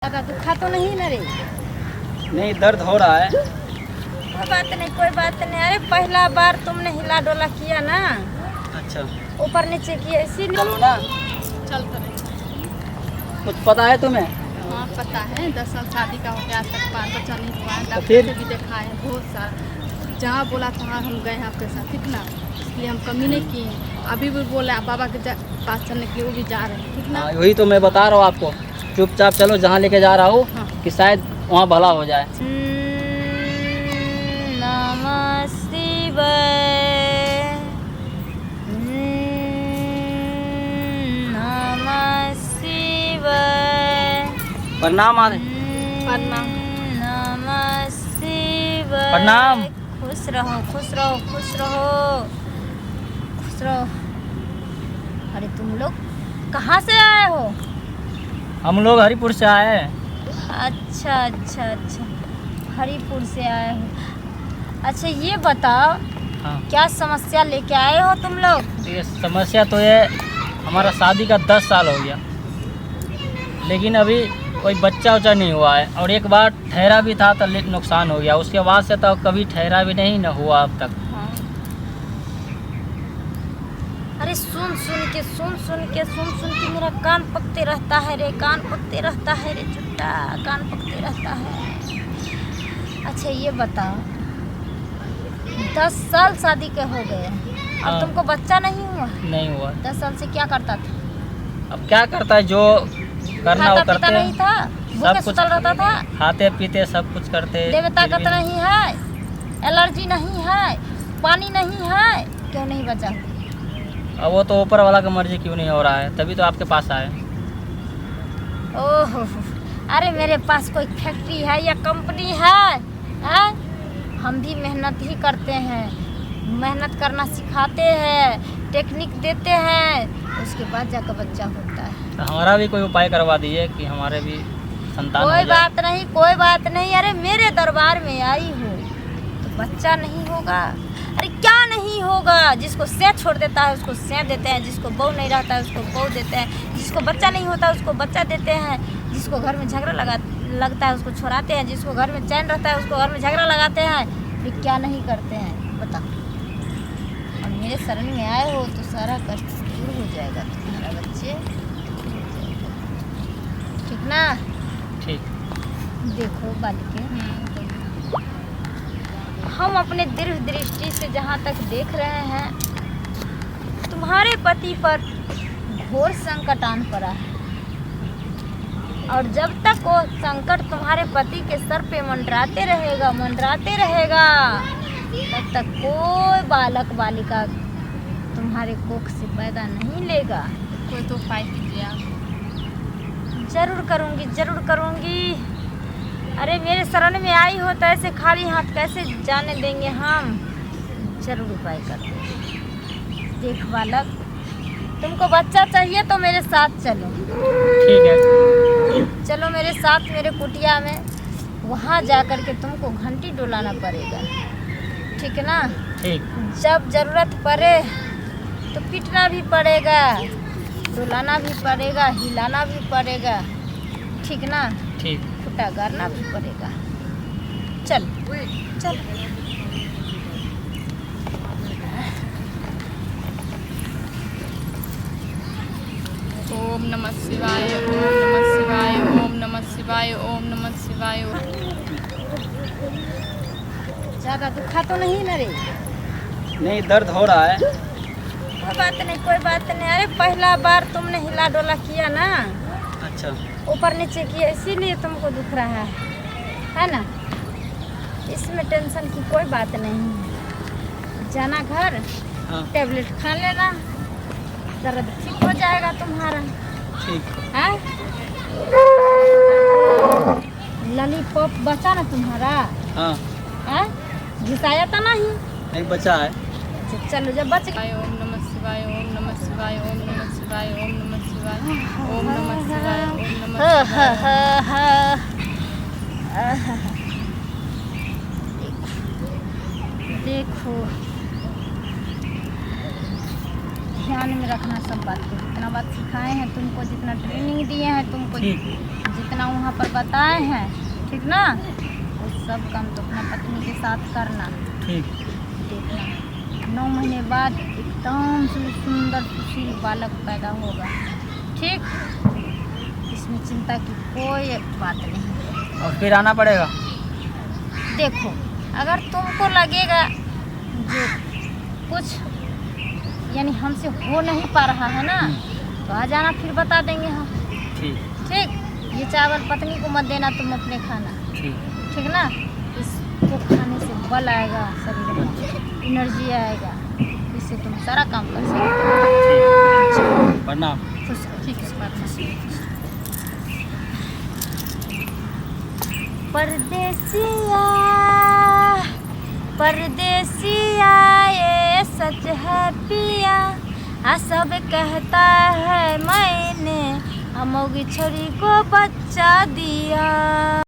ज्यादा दुखा तो नहीं ना रे? नहीं, दर्द हो रहा है। कोई बात नहीं, कोई बात नहीं। अरे पहला बार तुमने हिला डोला किया ना, अच्छा, ऊपर नीचे किया इसीलिए। चलो ना। चल तो रहे। कुछ पता है तुम्हें? हाँ पता है, 10 साल शादी का हो गया, आज तक बाल बच्चा नहीं हुआ है। डॉक्टर फिर? से भी देखा है बहुत सारा, जहाँ बोला था हम गए हैं आपके साथ, ठीक ना? इसलिए हम कमी नहीं किए। अभी भी बोला बाबा के पास चलने के लिए, वो भी जा रहे हैं, ठीक ना? हाँ, वही तो मैं बता रहा हूँ आपको। चुपचाप चलो जहाँ लेके जा रहा हूँ, हाँ। कि शायद वहाँ भला हो जाए। नमः शिवाय, नमः शिवाय, प्रणाम आदि। प्रणाम। नमः शिवाय। प्रणाम। खुश रहो, खुश रहो, खुश रहो, खुश रहो। अरे तुम लोग कहाँ से आए हो? हम लोग हरिपुर से आए हैं। अच्छा अच्छा अच्छा, हरिपुर से आए हो। अच्छा ये बताओ, हाँ, क्या समस्या लेके आए हो तुम लोग? ये समस्या तो ये, हमारा शादी का 10 साल हो गया, लेकिन अभी कोई बच्चा उच्चा नहीं हुआ है। और एक बार ठहरा भी था तो नुकसान हो गया, उसके बाद से तो कभी ठहरा भी नहीं न हुआ अब तक। हाँ। अरे सुन सुन के मेरा कान पकते रहता है रे, कान पकते रहता है रे चुट्टा, कान पकते रहता है। अच्छा ये बताओ, 10 साल शादी के हो गए और हाँ। तुमको बच्चा नहीं हुआ? नहीं हुआ। 10 साल से क्या करता था? अब क्या करता है, जो करना खाता वो पीता करते नहीं हैं। था? भूखे कुछ सुतल रहता था? खाते पीते सब कुछ करते। देव फिर ताकत भी नहीं है, एलर्जी नहीं है, पानी नहीं है, क्यों नहीं बचा? अब वो तो ऊपर वाला का मर्जी क्यों नहीं हो रहा है, तभी तो आपके पास आए। ओहो, अरे मेरे पास कोई फैक्ट्री है या कंपनी है? हम भी मेहनत ही करते हैं, मेहनत करना सिखाते हैं, टेक्निक देते हैं, उसके बाद जाकर बच्चा होता है। तो हमारा भी कोई उपाय करवा दीजिए कि हमारे भी संतान हो कोई जाए। बात नहीं, कोई बात नहीं। अरे मेरे दरबार में आई हो तो बच्चा नहीं होगा? अरे क्या नहीं होगा? जिसको सें छोड़ देता है उसको सें देते हैं, जिसको बहू नहीं रहता है उसको बहू देते हैं, जिसको बच्चा नहीं होता उसको बच्चा देते हैं, जिसको घर में झगड़ा लगता है उसको छोड़ाते हैं, जिसको घर में चैन रहता है उसको घर में झगड़ा लगाते हैं। ये क्या नहीं करते हैं बताओ? और मेरे शरण में आए हो तो सारा कष्ट दूर हो जाएगा तुम्हारा बच्चे, ठीक ना? ठीक। देखो बालिके, हम अपने दीर्घ दृष्टि से जहाँ तक देख रहे हैं, तुम्हारे पति पर घोर संकट आन पड़ा है, और जब तक वो संकट तुम्हारे पति के सर पे मंडराते रहेगा, तब तक कोई बालक बालिका तुम्हारे कोख से पैदा नहीं लेगा। कोई तो उपाय कीजिए आप। जरूर करूँगी। अरे मेरे शरण में आई हो तो ऐसे खाली हाथ कैसे जाने देंगे हम? जरूर उपाय कर। देख बालक, तुमको बच्चा चाहिए तो मेरे साथ चलो। ठीक है। चलो मेरे साथ, मेरे कुटिया में, वहाँ जा कर के तुमको घंटी डुलाना पड़ेगा, ठीक है ना? ठीक। जब जरूरत पड़े तो पीटना भी पड़ेगा, डुलाना भी पड़ेगा, हिलाना भी पड़ेगा, ठीक ना? ठीक। खुटा गाड़ना भी पड़ेगा। चल चल। ओम नमः शिवाय, ओम नमः शिवाय, ओम नमः शिवाय, ओम नमः शिवाय। ज़्यादा दुखा तो नहीं ना रे? नहीं, दर्द हो रहा है। कोई बात नहीं, कोई बात नहीं। अरे पहला बार तुमने हिला डोला किया ना, अच्छा, ऊपर नीचे किया, इसीलिए तुमको दुख रहा है ना? इसमें टेंशन की कोई बात नहीं है। जाना घर, हाँ, टेबलेट खा लेना, दर्द ठीक हो जाएगा तुम्हारा। ठीक। है? लॉलीपॉप बचा ना तुम्हारा? हाँ, है? घिसाया था नहीं? नहीं बचा है। अच्छा, चलो जब बच गया। ओम नमः शिवाय, ओम नमः शिवाय, ओम नमः शिवाय, ओम नमः शिवाय, ओम नमः शिवाय, ओम नमः शिवाय। देखो, ध्यान में रखना सब बात को, जितना बात सिखाए हैं तुमको, जितना ट्रेनिंग दिए हैं तुमको, ठीक। जितना जितना वहाँ पर बताए हैं, ठीक ना, वो सब काम तो अपना पत्नी के साथ करना। ठीक। देखना 9 महीने बाद एकदम से सुंदर सुशील बालक पैदा होगा, ठीक। इसमें चिंता की कोई बात नहीं। और फिर आना पड़ेगा? देखो, अगर तुमको लगेगा जो कुछ यानी हमसे हो नहीं पा रहा है ना, तो आ जाना, फिर बता देंगे हम। ठीक। ठीक। ये चावल पत्नी को मत देना, तुम अपने खाना, ठीक। ठीक ना। इसको खाने से बल आएगा शरीर में, एनर्जी आएगा, इससे तुम सारा काम कर सकते हो। प्रणाम। खुश रहो। ठीक है बात परदेसिया परदेसिया ये सच है पिया, सब कहता है मैंने अमोगी छोरी को बच्चा दिया।